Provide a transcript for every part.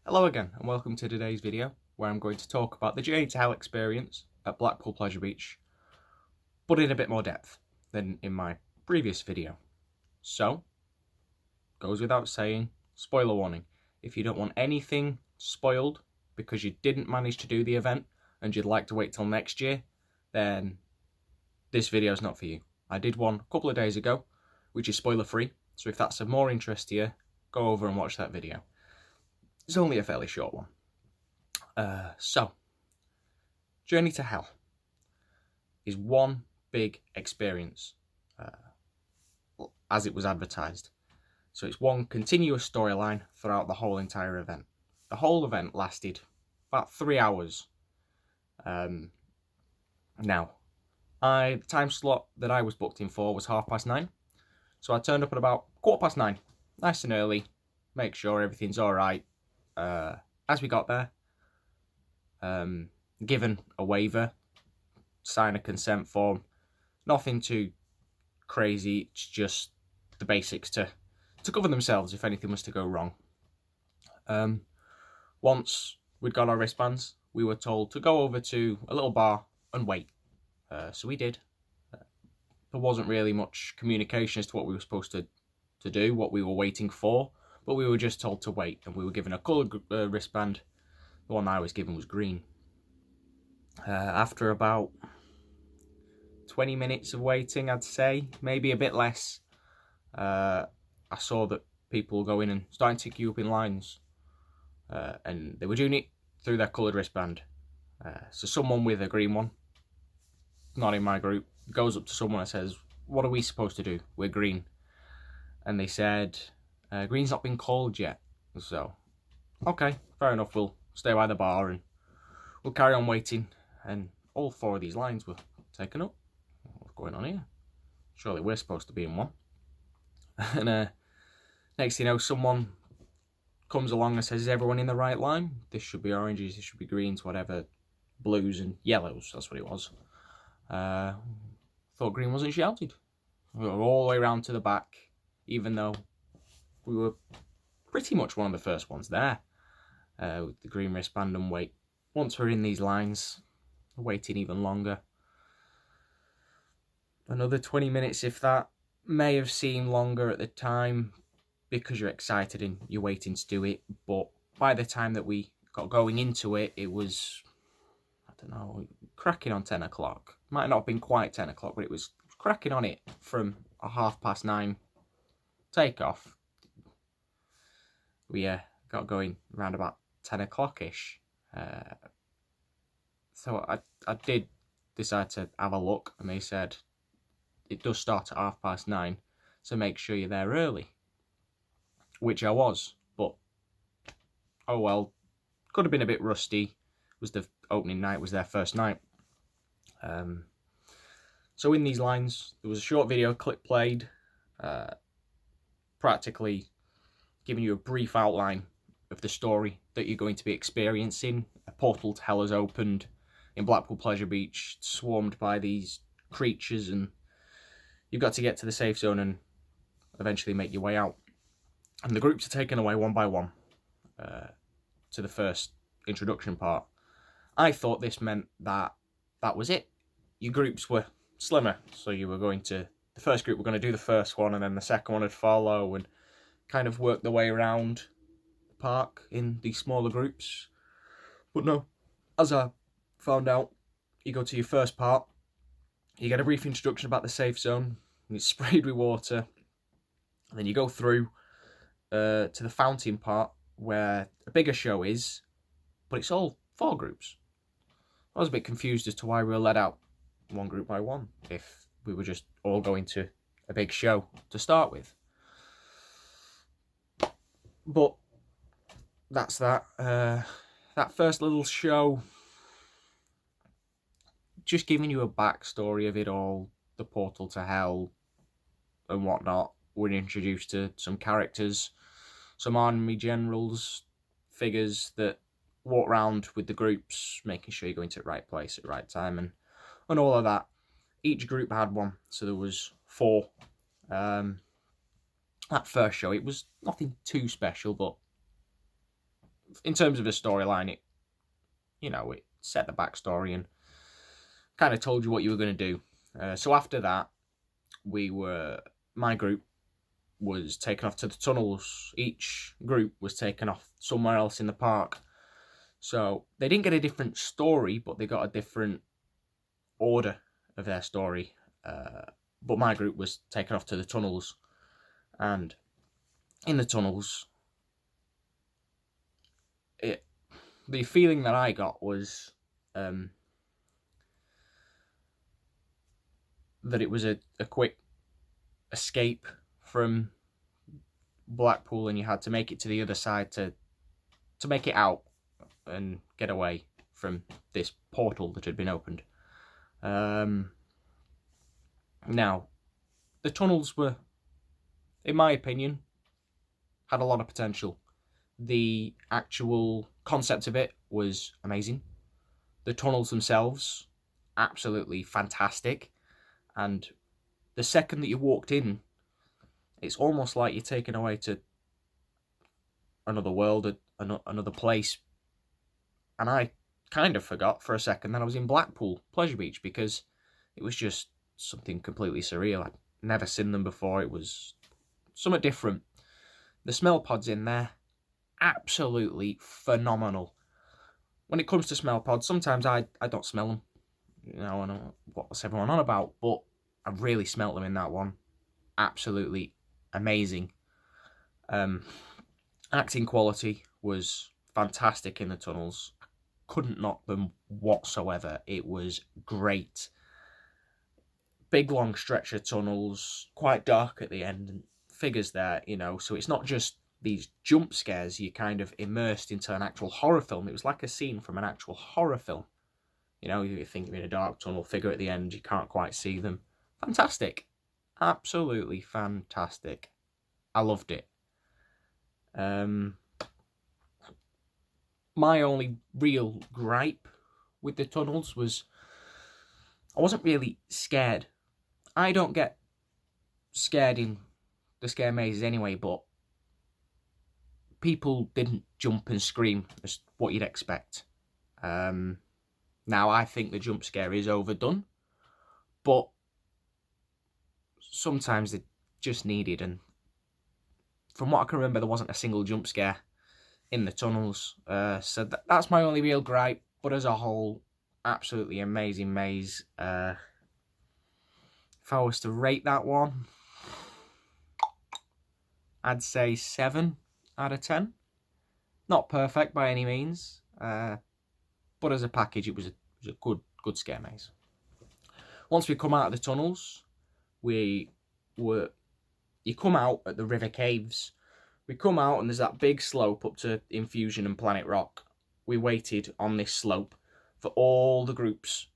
Hello again and welcome to today's video where I'm going to talk about the Journey to Hell experience at Blackpool Pleasure Beach, but in a bit more depth than in my previous video. So, goes without saying, spoiler warning, if you don't want anything spoiled because you didn't manage to do the event and you'd like to wait till next year, then this video is not for you. I did one a couple of days ago, which is spoiler free, so if that's of more interest to you, go over and watch that video. It's only a fairly short one. So, Journey to Hell is one big experience, as it was advertised. So it's one continuous storyline throughout the whole entire event. The whole event lasted about 3 hours. Now, the time slot that I was booked in for was 9:30. So I turned up at about 9:15, nice and early, make sure everything's alright. As we got there, given a waiver, sign a consent form, nothing too crazy, it's just the basics to cover themselves if anything was to go wrong. Once we'd got our wristbands, we were told to go over to a little bar and wait. So we did. There wasn't really much communication as to what we were supposed to do, what we were waiting for, but we were just told to wait, and we were given a coloured wristband. The one I was given was green. After about 20 minutes of waiting, I'd say, maybe a bit less, I saw that people were going and starting to queue up in lines, and they were doing it through their coloured wristband. So someone with a green one, not in my group, goes up to someone and says, "What are we supposed to do? We're green." And they said, "Green's not been called yet." So, okay, fair enough, we'll stay by the bar and we'll carry on waiting. And all 4 of these lines were taken up. What's going on here? Surely we're supposed to be in one. And next thing you know, someone comes along and says, "Is everyone in the right line? This should be oranges, this should be greens, whatever, blues and yellows." That's what it was. Thought green wasn't shouted. We were all the way around to the back, even though we were pretty much one of the first ones there, with the green wristband and wait. Once we're in these lines, waiting even longer. Another 20 minutes, if that. May have seemed longer at the time because you're excited and you're waiting to do it, but by the time that we got going into it, it was, I don't know, cracking on 10 o'clock. Might not have been quite 10 o'clock, but it was cracking on it from a 9:30 takeoff. We got going around about 10 o'clock-ish. So I did decide to have a look, and they said it does start at 9:30, so make sure you're there early. Which I was, but oh well, could have been a bit rusty. It was the opening night, was their first night. So in these lines, there was a short video clip played, practically giving you a brief outline of the story that you're going to be experiencing. A portal to hell has opened in Blackpool Pleasure Beach, swarmed by these creatures, and you've got to get to the safe zone and eventually make your way out. And the groups are taken away one by one to the first introduction part. I thought this meant that was it. Your groups were slimmer, so you were going to, the first group were going to do the first one, and then the second one would follow, and kind of work their way around the park in these smaller groups. But no, as I found out, you go to your first part, you get a brief introduction about the safe zone, and it's sprayed with water, and then you go through to the fountain part where a bigger show is, but it's all 4 groups. I was a bit confused as to why we were let out one group by one if we were just all going to a big show to start with. But that's that. That first little show, just giving you a backstory of it all, the portal to hell and whatnot. We're introduced to some characters, some army generals, figures that walk around with the groups, making sure you're going to the right place at the right time, and all of that. Each group had one, so there was 4. That first show, it was nothing too special, but in terms of a storyline, it set the backstory and kind of told you what you were going to do. So after that, my group was taken off to the tunnels. Each group was taken off somewhere else in the park. So they didn't get a different story, but they got a different order of their story. But my group was taken off to the tunnels. And in the tunnels, the feeling that I got was that it was a quick escape from Blackpool, and you had to make it to the other side to make it out and get away from this portal that had been opened. Now, the tunnels were, in my opinion, had a lot of potential. The actual concept of it was amazing. The tunnels themselves, absolutely fantastic. And the second that you walked in, it's almost like you're taken away to another world, another place. And I kind of forgot for a second that I was in Blackpool Pleasure Neach, because it was just something completely surreal. I'd never seen them before. It was something different. The smell pods in there, absolutely phenomenal. When it comes to smell pods, sometimes I don't smell them. I know what's everyone on about, but I really smelt them in that one. Absolutely amazing. Acting quality was fantastic in the tunnels. Couldn't knock them whatsoever. It was great. Big long stretch of tunnels, quite dark at the end, and figures there, so it's not just these jump scares. You're kind of immersed into an actual horror film. It was like a scene from an actual horror film. You think you're in a dark tunnel, figure at the end, you can't quite see them. Fantastic. Absolutely fantastic. I loved it. My only real gripe with the tunnels was I wasn't really scared. I don't get scared in the scare mazes anyway, but people didn't jump and scream as what you'd expect. Now, I think the jump scare is overdone, but sometimes they just needed, and from what I can remember, there wasn't a single jump scare in the tunnels. So that's my only real gripe, but as a whole, absolutely amazing maze. If I was to rate that one, I'd say 7 out of 10. Not perfect by any means, but as a package, it was a good scare maze. Once we come out of the tunnels, you come out at the river caves. We come out and there's that big slope up to Infusion and Planet Rock. We waited on this slope for all the groups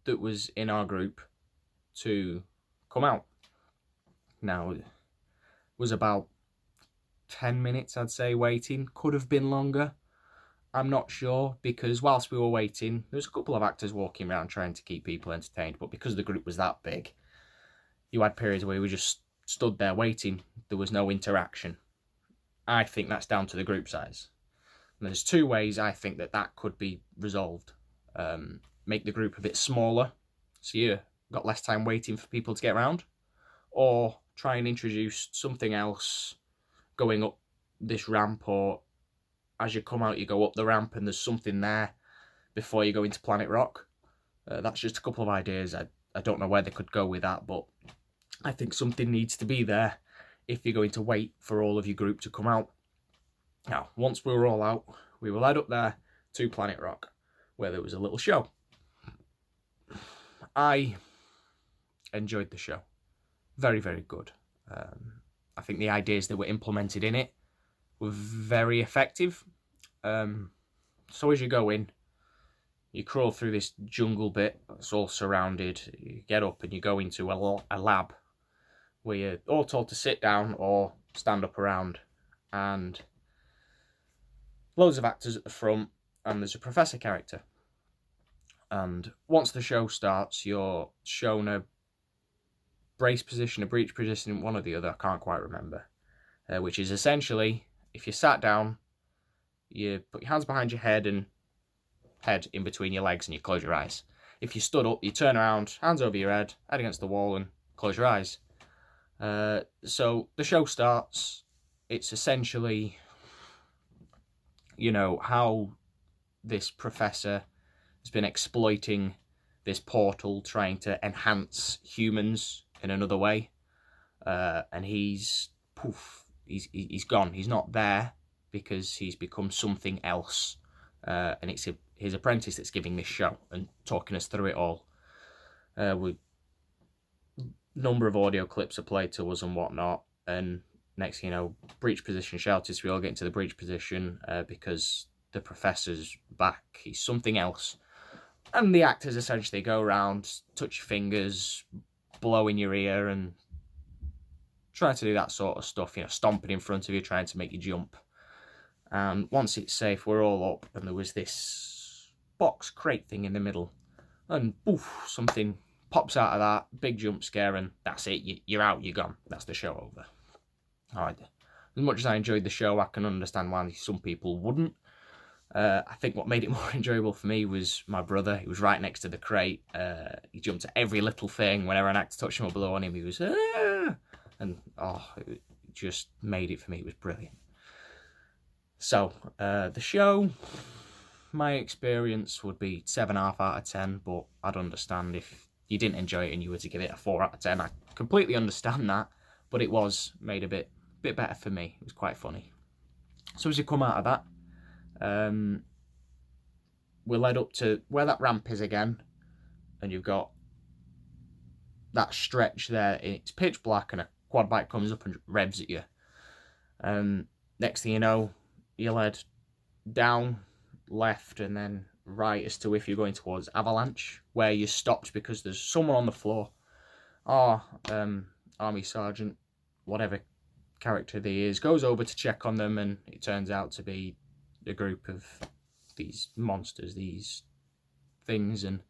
that was in our group to come out. Now, it was about 10 minutes, I'd say, waiting. Could have been longer. I'm not sure, because whilst we were waiting, there was a couple of actors walking around trying to keep people entertained, but because the group was that big, you had periods where we just stood there waiting. There was no interaction. I think that's down to the group size. And there's 2 ways I think that could be resolved. Make the group a bit smaller, so you got less time waiting for people to get around, or try and introduce something else going up this ramp, or as you come out you go up the ramp and there's something there before you go into Planet Rock. That's just a couple of ideas. I don't know where they could go with that, but I think something needs to be there if you're going to wait for all of your group to come out. Now, once we were all out, we were led up there to Planet Rock, where there was a little show. I enjoyed the show. Very, very good. I think the ideas that were implemented in it were very effective. So as you go in, you crawl through this jungle bit that's all surrounded. You get up and you go into a lab where you're all told to sit down or stand up around, and loads of actors at the front, and there's a professor character. And once the show starts, you're shown a brace position, a breech position, one or the other, I can't quite remember, which is essentially, if you sat down, you put your hands behind your head and head in between your legs, and you close your eyes. If you stood up, you turn around, hands over your head against the wall, and close your eyes. So the show starts. It's essentially, how this professor has been exploiting this portal, trying to enhance humans in another way. And he's gone. He's not there because he's become something else. And it's his apprentice that's giving this show and talking us through it all. With number of audio clips are played to us and whatnot, and next thing you know, breach position shouted, so we all get into the breach position because the professor's back. He's something else. And the actors essentially go around, touch your fingers, blow in your ear, and try to do that sort of stuff, stomping in front of you, trying to make you jump. And once it's safe, we're all up, and there was this box crate thing in the middle, and poof, something pops out of that, big jump scare, and that's it. You're out, you're gone. That's the show over. Alright. As much as I enjoyed the show, I can understand why some people wouldn't. I think what made it more enjoyable for me was my brother. He was right next to the crate. He jumped at every little thing. Whenever an actor touched him or below on him, he was, ah! And it just made it for me. It was brilliant. So, the show, my experience would be 7.5 out of 10, but I'd understand if you didn't enjoy it and you were to give it a 4 out of 10. I completely understand that, but it was made a bit better for me. It was quite funny. So as you come out of that, we're led up to where that ramp is again, and you've got that stretch there. It's pitch black, and a quad bike comes up and revs at you. Next thing you know, you're led down, left, and then right as to if you're going towards Avalanche, where you stopped because there's someone on the floor. Army Sergeant, whatever character he is, goes over to check on them, and it turns out to be a group of these monsters, these things, and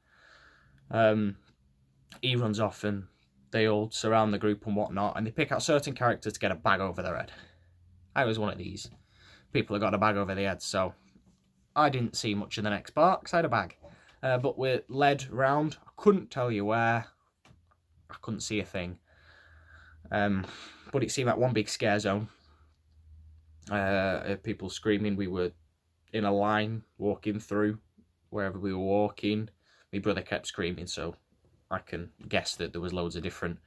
he runs off, and they all surround the group and whatnot, and they pick out certain characters to get a bag over their head. I was one of these people who got a bag over their head, so I didn't see much in the next part because I had a bag. But we're led round. I couldn't tell you where. I couldn't see a thing. But it seemed like one big scare zone. People screaming. We were in a line walking through wherever we were walking. My brother kept screaming, so I can guess that there was loads of different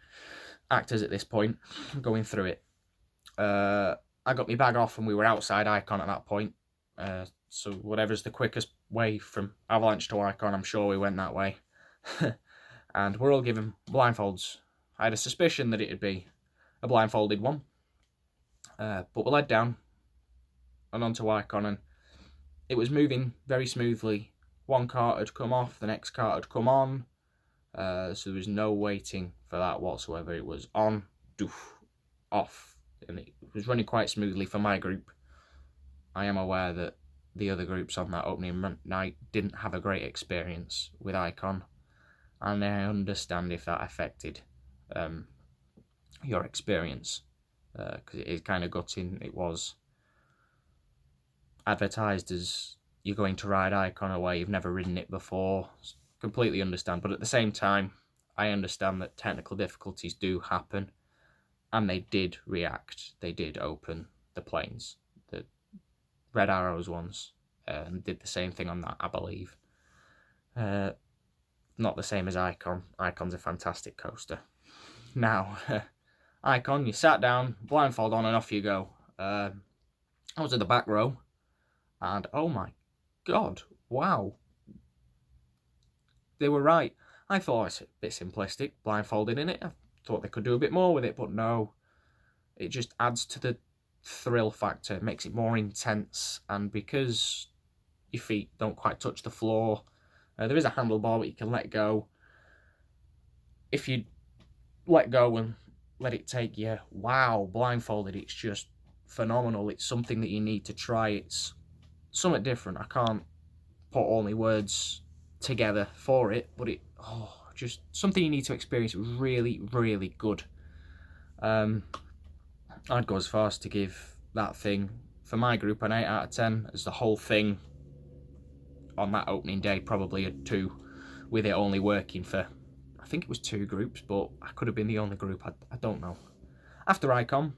actors at this point going through it. I got my bag off and we were outside Icon at that point. So whatever's the quickest way from Avalanche to Icon, I'm sure we went that way. And we're all given blindfolds. I had a suspicion that it'd be a blindfolded one. But we're led down and onto Icon, and it was moving very smoothly. One cart had come off, the next cart had come on. So there was no waiting for that whatsoever. It was on, doof, off. And it was running quite smoothly for my group. I am aware that the other groups on that opening night didn't have a great experience with Icon, and I understand if that affected your experience, because it is kind of gutting. It was advertised as you're going to ride Icon away, you've never ridden it before. Completely understand, but at the same time, I understand that technical difficulties do happen, and they did react. They did open the planes. The Red Arrows ones did the same thing on that, I believe. Not the same as Icon. Icon's a fantastic coaster. Now, Icon, you sat down, blindfold on, and off you go. I was in the back row, and oh my god, wow. They were right. I thought it's a bit simplistic, blindfolded in it. I thought they could do a bit more with it, but no. It just adds to the thrill factor, it makes it more intense, and because your feet don't quite touch the floor, there is a handlebar that you can let go. If you let go and let it take you, wow, blindfolded, it's just phenomenal. It's something that you need to try. It's something different. I can't put all my words together for it, but just something you need to experience. It was really, really good. I'd go as far as to give that thing for my group, an 8 out of 10, as the whole thing on that opening day probably a 2, with it only working for, I think it was 2 groups, but I could have been the only group, I don't know. After ICOM,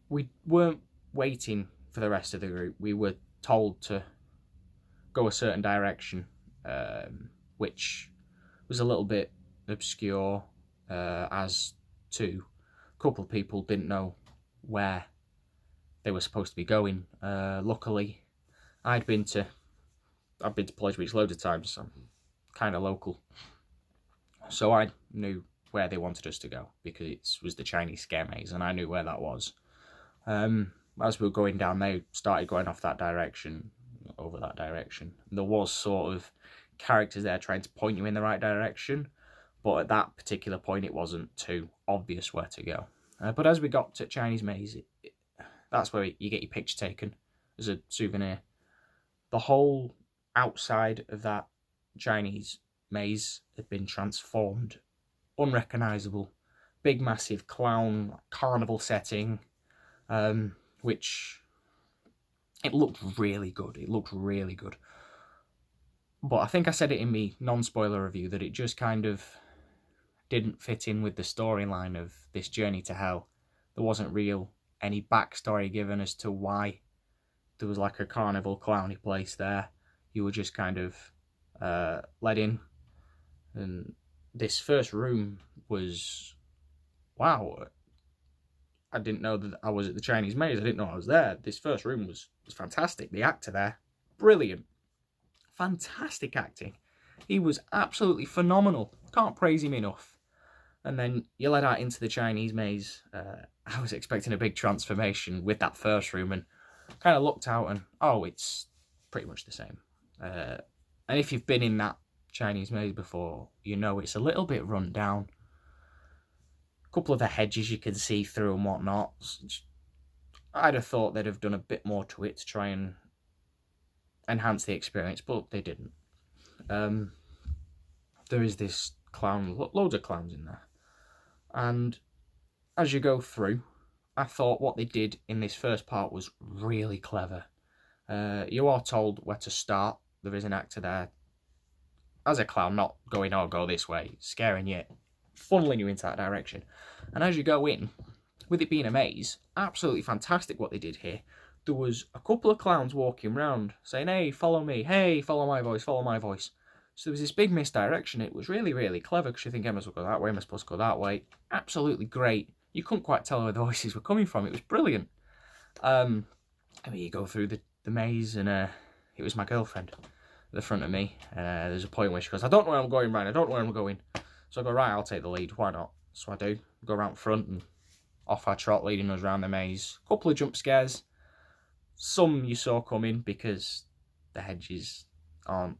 we weren't waiting for the rest of the group. We were told to go a certain direction, which was a little bit obscure, as to a couple of people didn't know where they were supposed to be going. Luckily, I've been to Pleasure Neach loads of times. I'm kind of local, so I knew where they wanted us to go because it was the Chinese scare maze, and I knew where that was. As we were going down, they started going off that direction, over that direction. There was sort of characters there trying to point you in the right direction, but at that particular point it wasn't too obvious where to go. But as we got to Chinese maze, that's where you get your picture taken as a souvenir. The whole outside of that Chinese maze had been transformed, unrecognisable, big massive clown carnival setting, which it looked really good. It looked really good. But I think I said it in my non-spoiler review that it just kind of didn't fit in with the storyline of this journey to hell. There wasn't any backstory given as to why there was like a carnival clowny place there. You were just kind of let in. And this first room was, wow, I didn't know that I was at the Chinese maze. I didn't know I was there. This first room was fantastic. The actor there, brilliant. Fantastic acting. He was absolutely phenomenal. Can't praise him enough. And then you let out into the Chinese maze. I was expecting a big transformation with that first room, and kind of looked out and, oh, it's pretty much the same. And if you've been in that Chinese maze before, you know it's a little bit run down. A couple of the hedges you can see through and whatnot. I'd have thought they'd have done a bit more to it to try and enhance the experience, but they didn't. There is this clown, loads of clowns in there. And as you go through, I thought what they did in this first part was really clever. You are told where to start. There is an actor there as a clown, not going, oh, go this way, scaring you, funneling you into that direction. And as you go in, with it being a maze, absolutely fantastic what they did here. There was a couple of clowns walking around saying, hey, follow me, hey, follow my voice, follow my voice. So there was this big misdirection. It was really, really clever because you think, am I supposed to go that way, am I supposed to go that way? Absolutely great. You couldn't quite tell where the voices were coming from. It was brilliant. I mean, you go through the maze, and it was my girlfriend at the front of me. There's a point where she goes, I don't know where I'm going, Ryan, I don't know where I'm going. So I go, right, I'll take the lead, why not? So I do, go around front and off I trot, leading us around the maze. A couple of jump scares. Some you saw coming because the hedges aren't,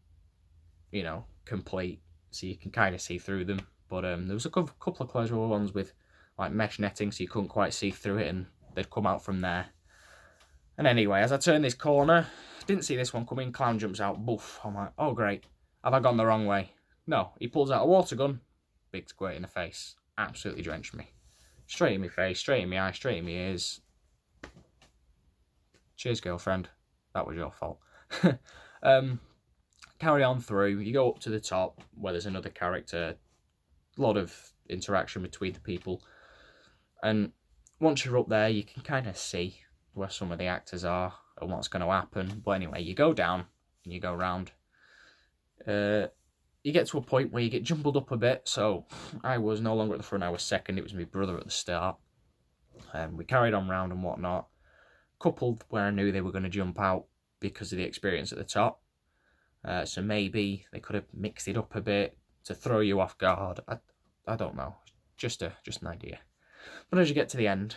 you know, complete, so you can kind of see through them. But there was a couple of casual ones with like mesh netting, so you couldn't quite see through it, and they'd come out from there. And anyway, as I turn this corner, didn't see this one coming, clown jumps out, boof. I'm like, oh great, have I gone the wrong way? No, he pulls out a water gun, big squirt in the face, absolutely drenched me. Straight in my face, straight in my eye, straight in my ears. Cheers, girlfriend, that was your fault. Carry on through, you go up to the top where there's another character, a lot of interaction between the people, and once you're up there you can kind of see where some of the actors are and what's going to happen. But anyway, you go down and you go round, you get to a point where you get jumbled up a bit. So I was no longer at the front, I was second. It was my brother at the start, and we carried on round and whatnot, coupled where I knew they were going to jump out because of the experience at the top. So maybe they could have mixed it up a bit to throw you off guard. I don't know. Just an idea. But as you get to the end,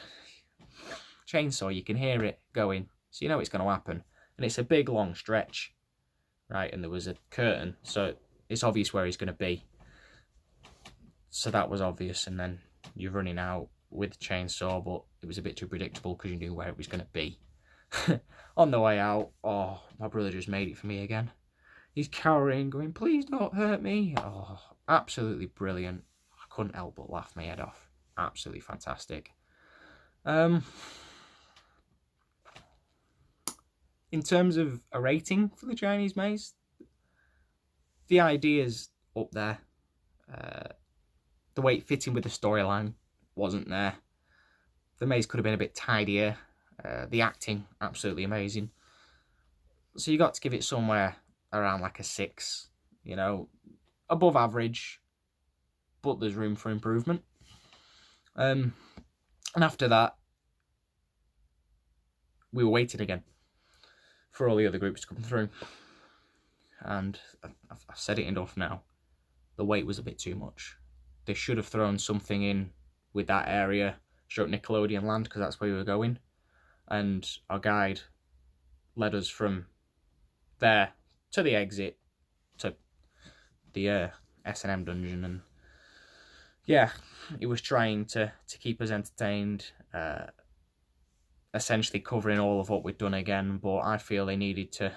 chainsaw, you can hear it going, so you know it's going to happen. And it's a big long stretch, right? And there was a curtain, so it's obvious where he's going to be. So that was obvious, and then you're running out with the chainsaw, but it was a bit too predictable because you knew where it was going to be. On the way out, oh, my brother just made it for me again. He's cowering, going, please don't hurt me. Oh, absolutely brilliant. I couldn't help but laugh my head off. Absolutely fantastic. In terms of a rating for the Chinese maze, the idea's up there. The way it fit in with the storyline wasn't there. The maze could have been a bit tidier. The acting, absolutely amazing. So you got to give it somewhere around like a 6, you know, above average, but there's room for improvement. And after that, we were waiting again for all the other groups to come through. And I've said it enough now. The wait was a bit too much. They should have thrown something in with that area, stroke Nickelodeon Land, because that's where we were going. And our guide led us from there to the exit to the S&M dungeon. And yeah, he was trying to keep us entertained, essentially covering all of what we'd done again. But I feel they needed to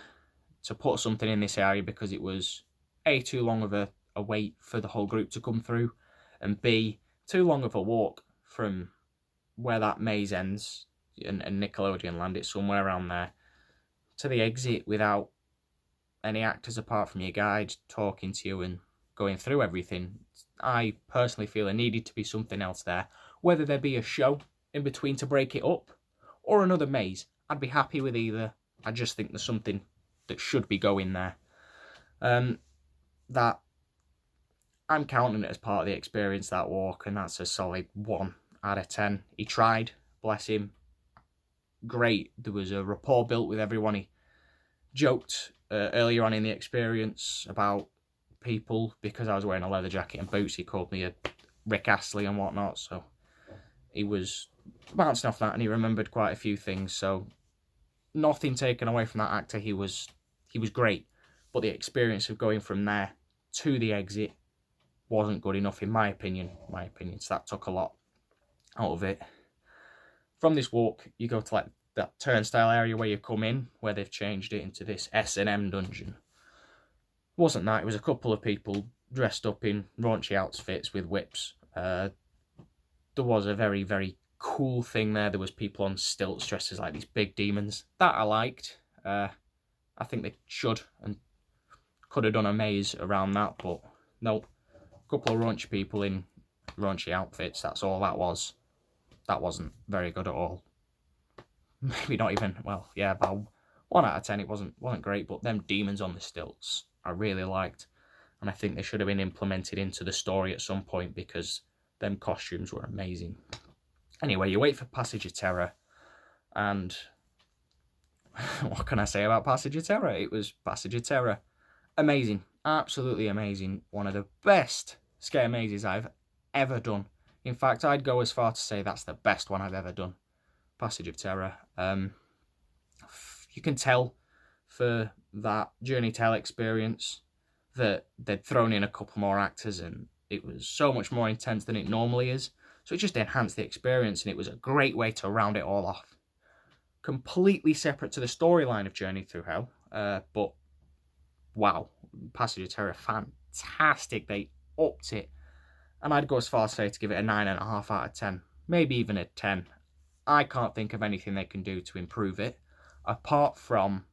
put something in this area because it was A, too long of a wait for the whole group to come through, and B, too long of a walk from where that maze ends and Nickelodeon Land, it's somewhere around there, to the exit without any actors apart from your guide talking to you and going through everything. I personally feel there needed to be something else there, whether there be a show in between to break it up or another maze. I'd be happy with either. I just think there's something that should be going there. That I'm counting it as part of the experience, that walk, and that's a solid 1 out of 10. He tried, bless him. Great. There was a rapport built with everyone. He joked earlier on in the experience about people because I was wearing a leather jacket and boots. He called me a Rick Astley and whatnot, so he was bouncing off that, and he remembered quite a few things. So nothing taken away from that actor. He was great, but the experience of going from there to the exit wasn't good enough in my opinion. So that took a lot out of it. From this walk, you go to like that turnstile area where you come in, where they've changed it into this S&M dungeon. Wasn't that? It was a couple of people dressed up in raunchy outfits with whips. There was a very, very cool thing there. There was people on stilts dressed as like these big demons. That I liked. I think they should and could have done a maze around that, but nope. A couple of raunchy people in raunchy outfits, that's all that was. That wasn't very good at all. Maybe not even, well, yeah, about 1 out of 10. It wasn't great, but them demons on the stilts I really liked, and I think they should have been implemented into the story at some point because them costumes were amazing. Anyway, you wait for Passage of Terror, and what can I say about Passage of Terror? It was Passage of Terror. Amazing. Absolutely amazing. One of the best scare mazes I've ever done. In fact, I'd go as far to say that's the best one I've ever done. Passage of Terror. You can tell for that Journey Tale experience that they'd thrown in a couple more actors and it was so much more intense than it normally is. So it just enhanced the experience, and it was a great way to round it all off. Completely separate to the storyline of Journey Through Hell, but wow, Passage of Terror, fantastic. They upped it, and I'd go as far as say to give it a 9.5 out of 10, maybe even a 10. I can't think of anything they can do to improve it, apart from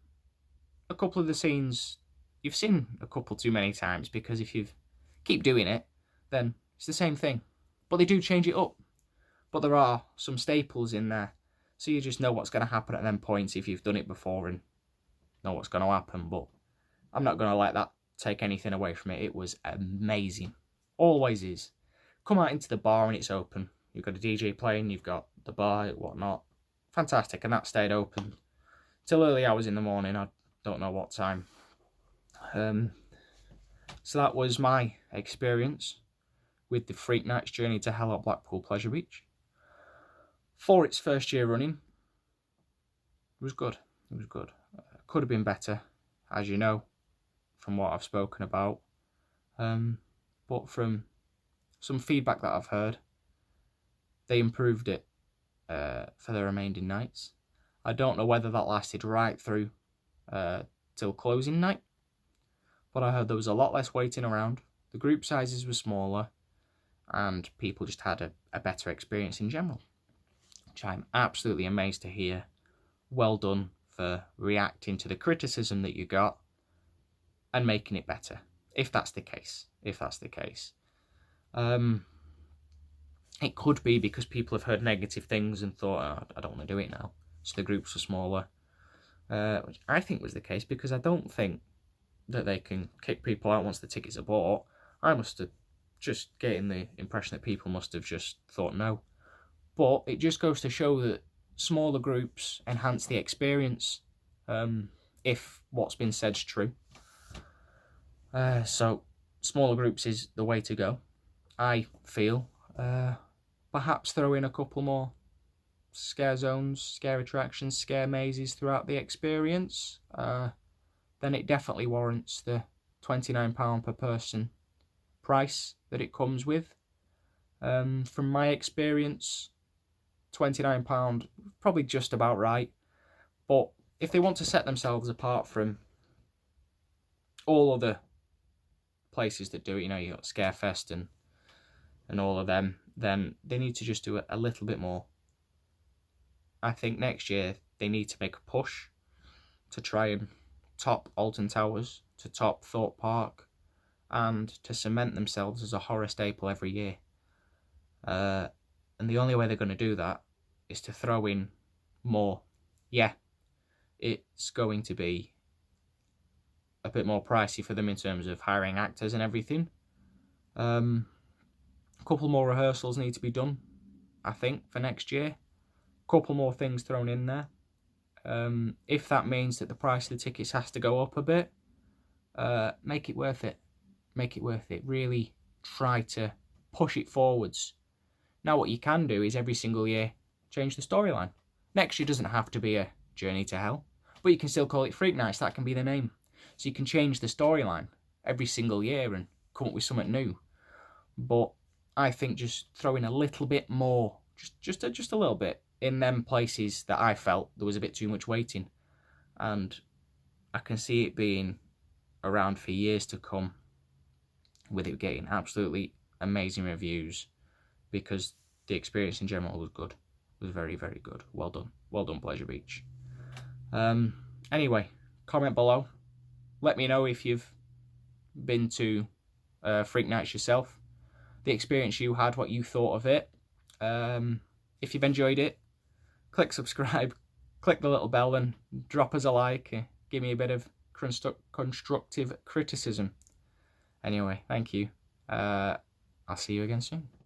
a couple of the scenes you've seen a couple too many times, because if you keep doing it, then it's the same thing. But they do change it up. But there are some staples in there, so you just know what's going to happen at them points if you've done it before and know what's going to happen. But I'm not going to let that take anything away from it. It was amazing. Always is. Come out into the bar and it's open. You've got a DJ playing, you've got the bar, whatnot. Fantastic. And that stayed open till early hours in the morning. I don't know what time. So that was my experience with the Freak Nights Journey to Hell at Blackpool Pleasure Beach. For its first year running, it was good. It was good. Could have been better, as you know, from what I've spoken about. But from some feedback that I've heard, they improved it for the remaining nights. I don't know whether that lasted right through till closing night, but I heard there was a lot less waiting around. The group sizes were smaller, and people just had a better experience in general. which I'm absolutely amazed to hear. Well done for reacting to the criticism that you got and making it better, if that's the case. It could be because people have heard negative things and thought, oh, I don't want to do it now, so the groups are smaller, which I think was the case, because I don't think that they can kick people out once the tickets are bought. I must have just getting the impression that people must have just thought no. But it just goes to show that smaller groups enhance the experience, if what's been said's true. So smaller groups is the way to go, I feel. Perhaps throw in a couple more scare zones, scare attractions, scare mazes throughout the experience. Then it definitely warrants the £29 per person price that it comes with. From my experience, £29 probably just about right. But if they want to set themselves apart from all other places that do it, you know, you got Scarefest and all of them, then they need to just do it a little bit more. I think next year they need to make a push to try and top Alton Towers, to top Thorpe Park, and to cement themselves as a horror staple every year. And the only way they're going to do that is to throw in more. Yeah, it's going to be a bit more pricey for them in terms of hiring actors and everything. A couple more rehearsals need to be done, I think, for next year. A couple more things thrown in there. If that means that the price of the tickets has to go up a bit, make it worth it. Make it worth it. Really try to push it forwards. Now what you can do is every single year change the storyline. Next year doesn't have to be a Journey to Hell, but you can still call it Freak Nights. That can be the name. So you can change the storyline every single year and come up with something new. But I think just throwing a little bit more, just a little bit, in them places that I felt there was a bit too much waiting. And I can see it being around for years to come, with it getting absolutely amazing reviews, because the experience in general was good. It was very, very good. Well done. Well done, Pleasure Beach. Anyway, comment below. Let me know if you've been to Freak Nights yourself, the experience you had, what you thought of it. If you've enjoyed it, click subscribe, click the little bell, and drop us a like. Give me a bit of constructive criticism. Anyway, thank you. I'll see you again soon.